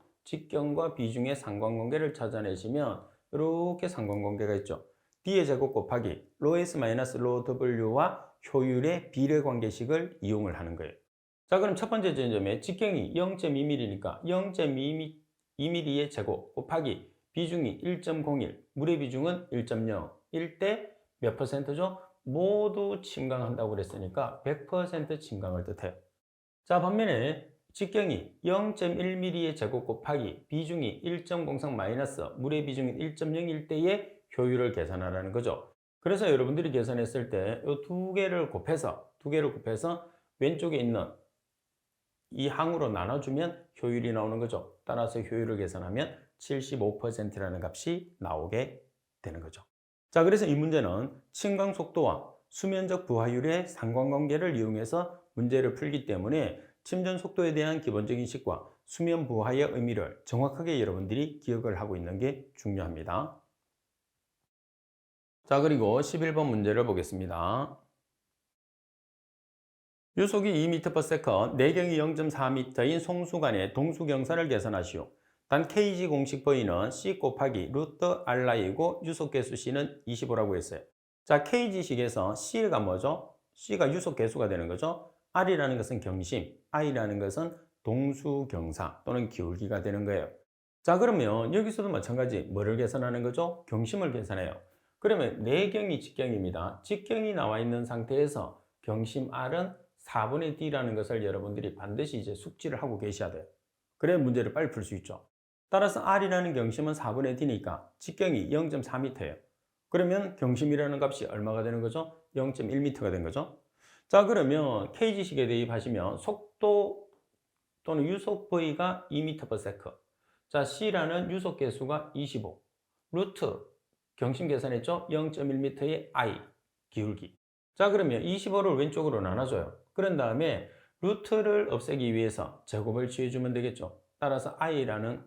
상관관계를 찾아내시면 이렇게 상관관계가 있죠. D의 제곱 곱하기 rho S 마이너스 rho W와 효율의 비례 관계식을 이용을 하는 거예요. 자, 그럼 첫 번째 지점에 직경이 0.2mm니까 0.2mm의 제곱 곱하기 비중이 1.01, 물의 비중은 1.0일 때 몇 퍼센트죠? 모두 침강한다고 그랬으니까 100% 침강을 뜻해요. 자, 반면에 직경이 0.1mm의 제곱 곱하기 비중이 1.03 마이너스 물의 비중이 1.0일 때의 효율을 계산하라는 거죠. 그래서 여러분들이 계산했을 때 이 두 개를 곱해서 왼쪽에 있는 이 항으로 나눠주면 효율이 나오는 거죠. 따라서 효율을 계산하면 75%라는 값이 나오게 되는 거죠. 자, 그래서 이 문제는 침강 속도와 수면적 부하율의 상관관계를 이용해서 문제를 풀기 때문에 침전 속도에 대한 기본적인 식과 수면 부하의 의미를 정확하게 여러분들이 기억을 하고 있는 게 중요합니다. 자, 그리고 11번 문제를 보겠습니다. 유속이 2m/s, 내경이 0.4m인 송수간의 동수경사를 계산하시오. 단 kg 공식 부위는 c 곱하기 루트 r이고 유속 개수 c는 25라고 했어요. 자, kg식에서 c가 뭐죠? c가 유속 개수가 되는 거죠. r이라는 것은 경심, i라는 것은 동수경사 또는 기울기가 되는 거예요. 자, 그러면 여기서도 마찬가지 뭐를 계산하는 거죠? 경심을 계산해요. 그러면 내경이 직경입니다. 직경이 나와 있는 상태에서 경심 r은 4분의 D라는 것을 여러분들이 반드시 이제 숙지를 하고 계셔야 돼요. 그래야 문제를 빨리 풀 수 있죠. 따라서 R이라는 경심은 4분의 D니까 직경이 0.4m예요. 그러면 경심이라는 값이 얼마가 되는 거죠? 0.1m가 된 거죠. 자, 그러면 Kg식에 대입하시면 속도 또는 유속 V가 2m/s. 자, C라는 유속 개수가 25. 루트 경심 계산했죠? 0.1m의 I 기울기. 자, 그러면 25를 왼쪽으로 나눠줘요. 그런 다음에 루트를 없애기 위해서 제곱을 취해주면 되겠죠. 따라서 i라는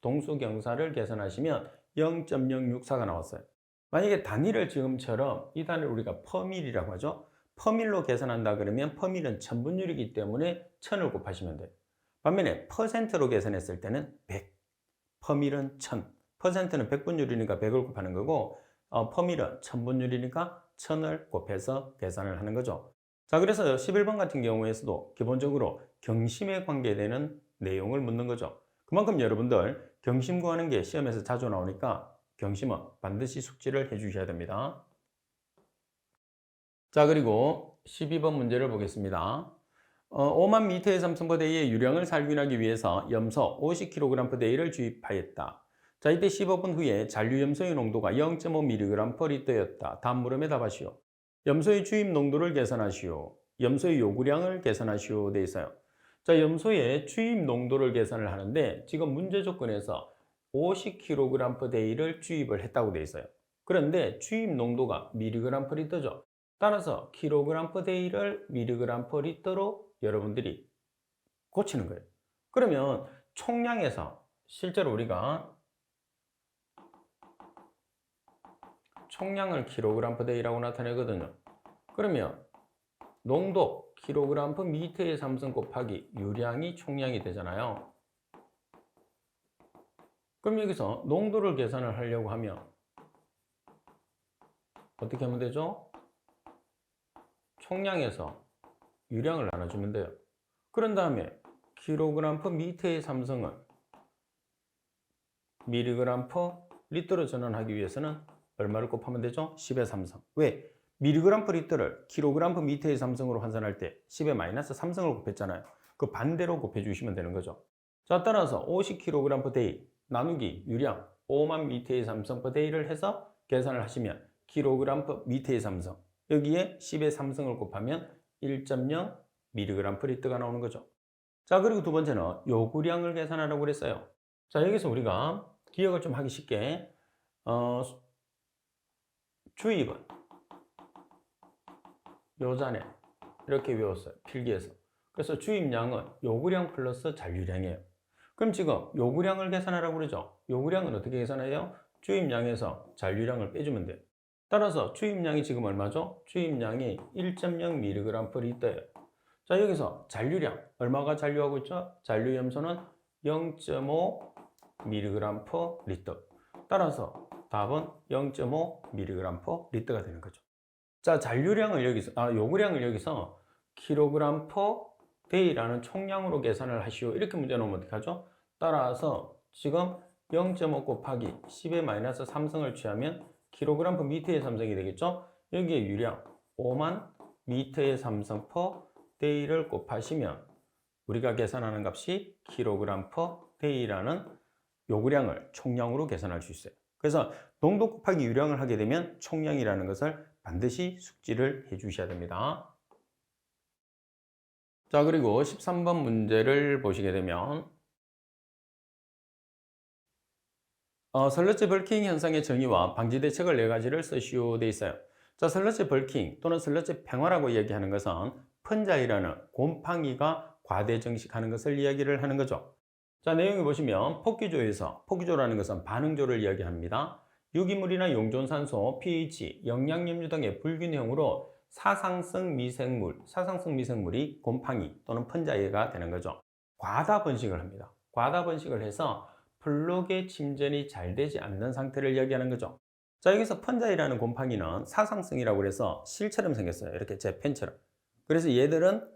동수경사를 계산하시면 0.064가 나왔어요. 만약에 단위를 지금처럼 이 단위를 우리가 퍼밀이라고 하죠. 퍼밀로 계산한다 그러면 퍼밀은 천분율이기 때문에 1000을 곱하시면 돼요. 반면에 퍼센트로 계산했을 때는 100, 퍼밀은 1000, 퍼센트는 100분율이니까 100을 곱하는 거고 퍼밀은 천분율이니까 1000을 곱해서 계산을 하는 거죠. 자, 그래서 11번 같은 경우에서도 기본적으로 경심에 관계되는 내용을 묻는 거죠. 그만큼 여러분들 경심 구하는 게 시험에서 자주 나오니까 경심은 반드시 숙지를 해 주셔야 됩니다. 자, 그리고 12번 문제를 보겠습니다. 5만 미터의 삼성거대의 유량을 살균하기 위해서 염소 50kg/d를 주입하였다. 자, 이때 15분 후에 잔류염소의 농도가 0.5mg/L였다. 다음 물음에 답하시오. 염소의 주입 농도를 계산하시오. 염소의 요구량을 계산하시오 돼 있어요. 자, 염소의 주입 농도를 계산을 하는데 지금 문제 조건에서 50kg/d를 주입을 했다고 돼 있어요. 그런데 주입 농도가 mg/L죠. 따라서 kg/d를 mg/L로 여러분들이 고치는 거예요. 그러면 총량에서 실제로 우리가 총량을 kg/day라고 나타내거든요. 그러면 농도 kg/m의 삼성 곱하기 유량이 총량이 되잖아요. 그럼 여기서 농도를 계산을 하려고 하면 어떻게 하면 되죠? 총량에서 유량을 나눠주면 돼요. 그런 다음에 kg/m의 삼성은 mg/L로 전환하기 위해서는 얼마를 곱하면 되죠? 10의 삼성. 왜? mg/L를 kg/m의 삼성으로 환산할 때 10의 마이너스 삼성을 곱했잖아요. 그 반대로 곱해주시면 되는 거죠. 자, 따라서 50kg/day 나누기 유량 5만 m의 삼성 per day를 해서 계산을 하시면 kg/m의 삼성 여기에 10의 삼성을 곱하면 1.0 mg/L가 나오는 거죠. 자, 그리고 두 번째는 요구량을 계산하라고 그랬어요. 자, 여기서 우리가 기억을 좀 하기 쉽게 주입은 요잔에 이렇게 외웠어요. 필기에서. 그래서 주입량은 요구량 플러스 잔류량이에요. 그럼 지금 요구량을 계산하라고 그러죠. 요구량은 어떻게 계산해요? 주입량에서 잔류량을 빼주면 돼요. 따라서 주입량이 지금 얼마죠? 주입량이 1.0mg/L예요. 자, 여기서 잔류량 얼마가 잔류하고 있죠? 잔류 염소는 0.5mg/L. 따라서 답은 0.5mg/L가 되는 거죠. 자, 잔류량을 여기서 요구량을 여기서 kg/day라는 총량으로 계산을 하시오. 이렇게 문제 놓으면 어떻게 하죠? 따라서 지금 0.5 곱하기 10의 마이너스 삼성을 취하면 kg/m의 삼성이 되겠죠? 여기에 유량 5만 m의 삼성 per day를 곱하시면 우리가 계산하는 값이 kg/day라는 요구량을 총량으로 계산할 수 있어요. 그래서 농도 곱하기 유량을 하게 되면 총량이라는 것을 반드시 숙지를 해 주셔야 됩니다. 자, 그리고 13번 문제를 보시게 되면 슬러지 벌킹 현상의 정의와 방지 대책을 4가지를 쓰시오 돼 있어요. 자, 슬러지 벌킹 또는 슬러지 팽화라고 이야기하는 것은 펀자이라는 곰팡이가 과대 증식하는 것을 이야기를 하는 거죠. 자, 내용을 보시면 포기조라는 것은 반응조를 이야기합니다. 유기물이나 용존산소, pH, 영양염류 등의 불균형으로 사상성 미생물이 곰팡이 또는 펀자이가 되는 거죠. 과다 번식을 합니다. 과다 번식을 해서 블록의 침전이 잘 되지 않는 상태를 이야기하는 거죠. 자, 여기서 펀자이라는 곰팡이는 사상성이라고 해서 실처럼 생겼어요. 이렇게 제 펜처럼. 그래서 얘들은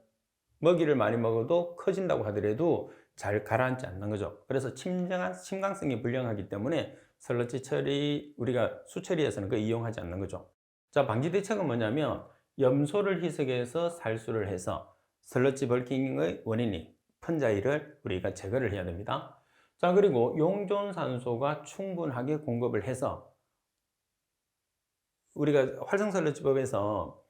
먹이를 많이 먹어도 커진다고 하더라도 잘 가라앉지 않는 거죠. 그래서 침강성이 불량하기 때문에 슬러지 처리, 우리가 수처리에서는 그 이용하지 않는 거죠. 자, 방지 대책은 뭐냐면 염소를 희석해서 살수를 해서 슬러지 벌킹의 원인이 펀자이를 우리가 제거를 해야 됩니다. 자, 그리고 용존산소가 충분하게 공급을 해서 우리가 활성슬러지법에서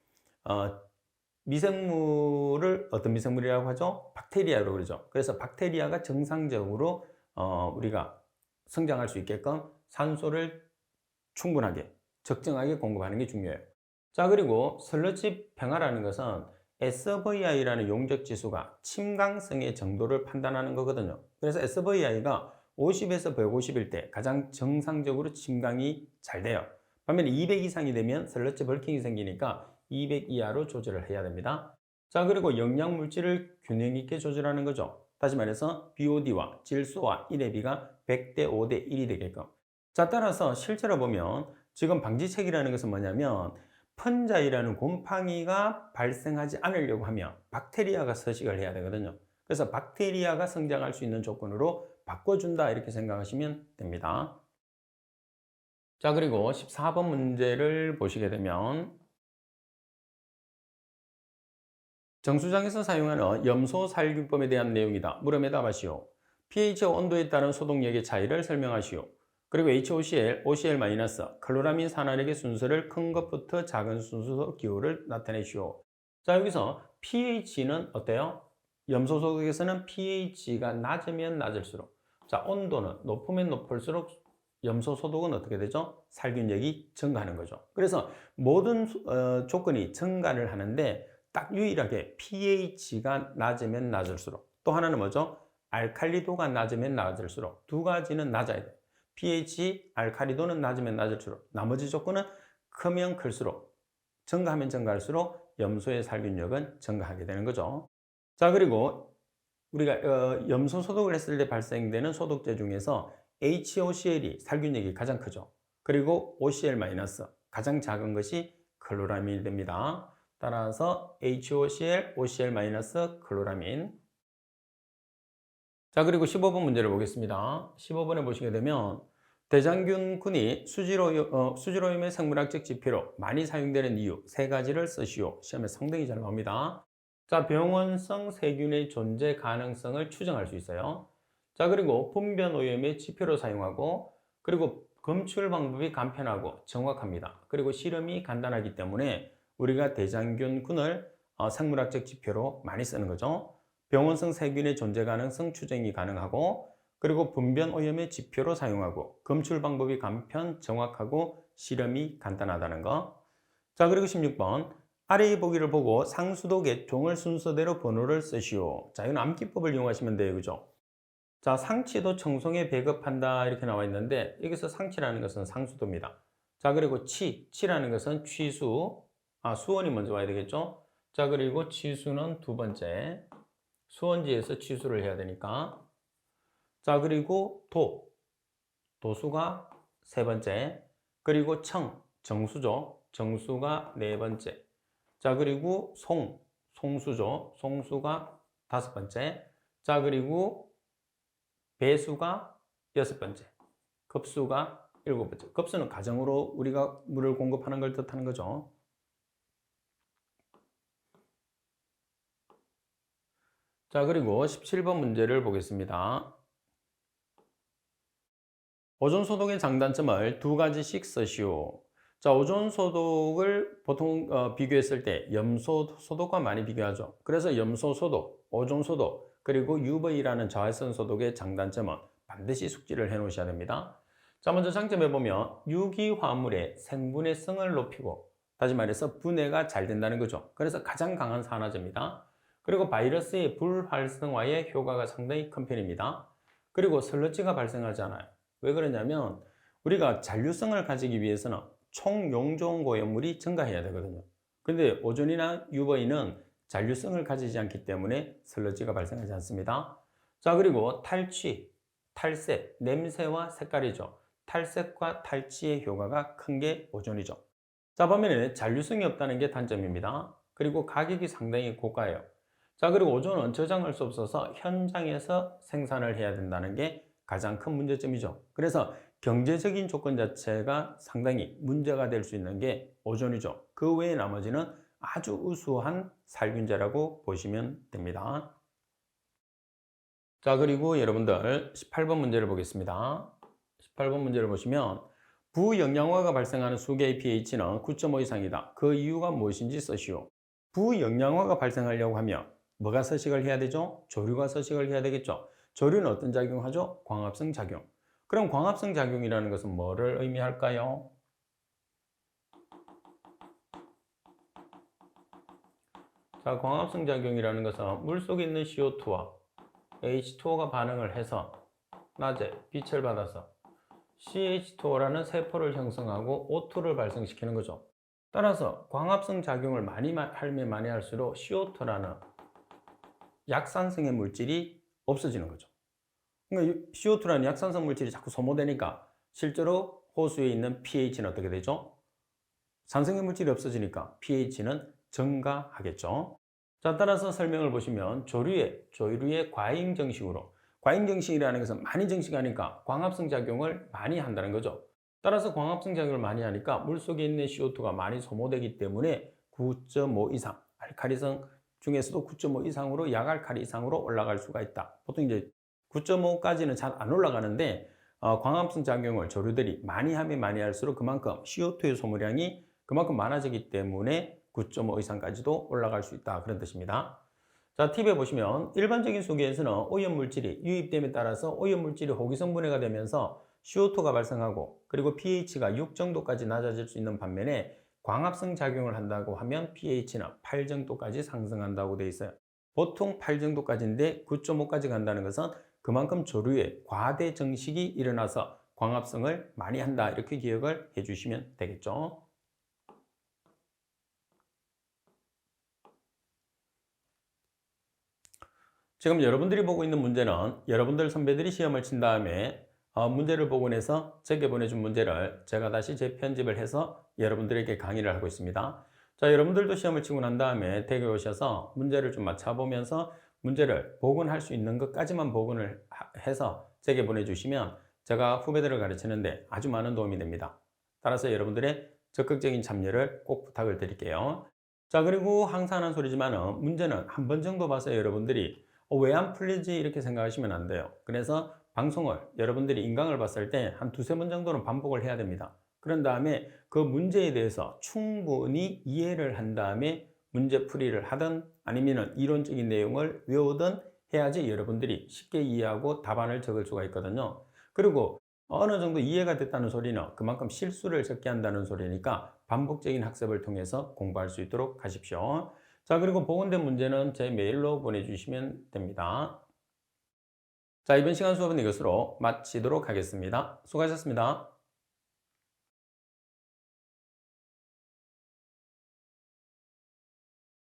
미생물을 어떤 미생물이라고 하죠? 박테리아로 그러죠. 그래서 박테리아가 정상적으로 우리가 성장할 수 있게끔 산소를 충분하게 적정하게 공급하는 게 중요해요. 자, 그리고 슬러지 팽화라는 것은 SVI라는 용적 지수가 침강성의 정도를 판단하는 거거든요. 그래서 SVI가 50에서 150일 때 가장 정상적으로 침강이 잘 돼요. 반면에 200 이상이 되면 슬러지 벌킹이 생기니까 200 이하로 조절을 해야 됩니다. 자, 그리고 영양 물질을 균형 있게 조절하는 거죠. 다시 말해서 BOD와 질소와 1의 비가 100대 5대 1이 되게끔. 자, 따라서 실제로 보면 지금 방지책이라는 것은 뭐냐면 펀자이라는 곰팡이가 발생하지 않으려고 하면 박테리아가 서식을 해야 되거든요. 그래서 박테리아가 성장할 수 있는 조건으로 바꿔준다 이렇게 생각하시면 됩니다. 자, 그리고 14번 문제를 보시게 되면 정수장에서 사용하는 염소 살균법에 대한 내용이다. 물음에 답하시오. pH와 온도에 따른 소독력의 차이를 설명하시오. 그리고 HOCl, OCl-, 클로라민 산화력의 순서를 큰 것부터 작은 순서 기호를 나타내시오. 자, 여기서 pH는 어때요? 염소 소독에서는 pH가 낮으면 낮을수록, 자, 온도는 높으면 높을수록 염소 소독은 어떻게 되죠? 살균력이 증가하는 거죠. 그래서 모든 조건이 증가를 하는데 딱 유일하게 pH가 낮으면 낮을수록, 또 하나는 뭐죠? 알칼리도가 낮으면 낮을수록 두 가지는 낮아야 돼. pH, 알칼리도는 낮으면 낮을수록 나머지 조건은 크면 클수록 증가하면 증가할수록 염소의 살균력은 증가하게 되는 거죠. 자, 그리고 우리가 염소 소독을 했을 때 발생되는 소독제 중에서 HOCl이 살균력이 가장 크죠. 그리고 OCl- 가장 작은 것이 클로라민이 됩니다. 따라서 HOCl, OCl- 클로라민. 자, 그리고 15번 문제를 보겠습니다. 15번에 보시게 되면 대장균군이 수질오염의 생물학적 지표로 많이 사용되는 이유 세 가지를 쓰시오. 시험에 상당히 잘 나옵니다. 자, 병원성 세균의 존재 가능성을 추정할 수 있어요. 자, 그리고 분변 오염의 지표로 사용하고, 그리고 검출 방법이 간편하고 정확합니다. 그리고 실험이 간단하기 때문에 우리가 대장균군을 생물학적 지표로 많이 쓰는 거죠. 병원성 세균의 존재 가능성 추정이 가능하고, 그리고 분변 오염의 지표로 사용하고, 검출 방법이 간편, 정확하고 실험이 간단하다는 거. 자, 그리고 16번. 아래의 보기를 보고 상수독의 종을 순서대로 번호를 쓰시오. 자, 이건 암기법을 이용하시면 돼요. 그죠? 자, 상치도 청송에 배급한다 이렇게 나와 있는데 여기서 상치라는 것은 상수도입니다. 자, 그리고 치라는 것은 취수, 수원이 먼저 와야 되겠죠? 자, 그리고 치수는 두 번째, 수원지에서 취수를 해야 되니까. 자, 그리고 도수가 세 번째, 그리고 정수죠. 정수가 네 번째. 자, 그리고 송수죠. 송수가 다섯 번째. 자, 그리고 배수가 여섯 번째. 급수가 일곱 번째. 급수는 가정으로 우리가 물을 공급하는 걸 뜻하는 거죠. 자, 그리고 17번 문제를 보겠습니다. 오존 소독의 장단점을 두 가지씩 쓰시오. 자, 오존 소독을 보통 비교했을 때 염소 소독과 많이 비교하죠. 그래서 염소 소독, 오존 소독, 그리고 UV라는 자외선 소독의 장단점은 반드시 숙지를 해 놓으셔야 됩니다. 자, 먼저 장점에 보면 유기화합물의 생분해성을 높이고, 다시 말해서 분해가 잘 된다는 거죠. 그래서 가장 강한 산화제입니다. 그리고 바이러스의 불활성화에 효과가 상당히 큰 편입니다. 그리고 설러지가 발생하지 않아요. 왜 그러냐면 우리가 잔류성을 가지기 위해서는 총용존 고염물이 증가해야 되거든요. 근데 오존이나 UV는 잔류성을 가지지 않기 때문에 슬러지가 발생하지 않습니다. 자, 그리고 탈색, 냄새와 색깔이죠. 탈색과 탈취의 효과가 큰 게 오존이죠. 자, 반면에 잔류성이 없다는 게 단점입니다. 그리고 가격이 상당히 고가예요. 자, 그리고 오존은 저장할 수 없어서 현장에서 생산을 해야 된다는 게 가장 큰 문제점이죠. 그래서 경제적인 조건 자체가 상당히 문제가 될 수 있는 게 오존이죠. 그 외에 나머지는 아주 우수한 살균제라고 보시면 됩니다. 자, 그리고 여러분들 18번 문제를 보겠습니다. 18번 문제를 보시면 부영양화가 발생하는 수계의 pH는 9.5 이상이다. 그 이유가 무엇인지 쓰시오. 부영양화가 발생하려고 하면 뭐가 서식을 해야 되죠? 조류가 서식을 해야 되겠죠. 조류는 어떤 작용을 하죠? 광합성 작용. 그럼 광합성 작용이라는 것은 뭐를 의미할까요? 자, 광합성 작용이라는 것은 물속에 있는 CO2와 H2O가 반응을 해서 낮에 빛을 받아서 CH2O라는 세포를 형성하고 O2를 발생시키는 거죠. 따라서 광합성 작용을 많이 하면 많이 할수록 CO2라는 약산성의 물질이 없어지는 거죠. 그러니까 CO2라는 약산성 물질이 자꾸 소모되니까 실제로 호수에 있는 pH는 어떻게 되죠? 산성의 물질이 없어지니까 pH는 증가하겠죠. 자, 따라서 설명을 보시면 조류의 과잉 정식으로, 과잉 정식이라는 것은 많이 정식하니까 광합성 작용을 많이 한다는 거죠. 따라서 광합성 작용을 많이 하니까 물속에 있는 CO2가 많이 소모되기 때문에 9.5 이상, 알칼리성 중에서도 9.5 이상으로 약알칼리 이상으로 올라갈 수가 있다. 보통 이제 9.5까지는 잘 안 올라가는데 광합성 작용을 조류들이 많이 하면 많이 할수록 그만큼 CO2의 소모량이 그만큼 많아지기 때문에 9.5 이상까지도 올라갈 수 있다. 그런 뜻입니다. 자, 팁에 보시면 일반적인 수계에서는 오염물질이 유입됨에 따라서 오염물질이 호기성 분해가 되면서 CO2가 발생하고 그리고 pH가 6 정도까지 낮아질 수 있는 반면에 광합성 작용을 한다고 하면 pH는 8 정도까지 상승한다고 되어 있어요. 보통 8 정도까지인데 9.5까지 간다는 것은 그만큼 조류에 과대 정식이 일어나서 광합성을 많이 한다. 이렇게 기억을 해 주시면 되겠죠. 지금 여러분들이 보고 있는 문제는 여러분들 선배들이 시험을 친 다음에 문제를 보고 내서 제게 보내준 문제를 제가 다시 재편집을 해서 여러분들에게 강의를 하고 있습니다. 자, 여러분들도 시험을 치고 난 다음에 댁에 오셔서 문제를 좀 맞춰보면서 문제를 복원할 수 있는 것까지만 복원을 해서 제게 보내주시면 제가 후배들을 가르치는데 아주 많은 도움이 됩니다. 따라서 여러분들의 적극적인 참여를 꼭 부탁을 드릴게요. 자, 그리고 항상 하는 소리지만 문제는 한 번 정도 봐서 여러분들이 왜 안 풀리지 이렇게 생각하시면 안 돼요. 그래서 방송을 여러분들이 인강을 봤을 때 한 두세 번 정도는 반복을 해야 됩니다. 그런 다음에 그 문제에 대해서 충분히 이해를 한 다음에 문제 풀이를 하든 아니면 이론적인 내용을 외우든 해야지 여러분들이 쉽게 이해하고 답안을 적을 수가 있거든요. 그리고 어느 정도 이해가 됐다는 소리는 그만큼 실수를 적게 한다는 소리니까 반복적인 학습을 통해서 공부할 수 있도록 하십시오. 자, 그리고 복원된 문제는 제 메일로 보내주시면 됩니다. 자, 이번 시간 수업은 이것으로 마치도록 하겠습니다. 수고하셨습니다.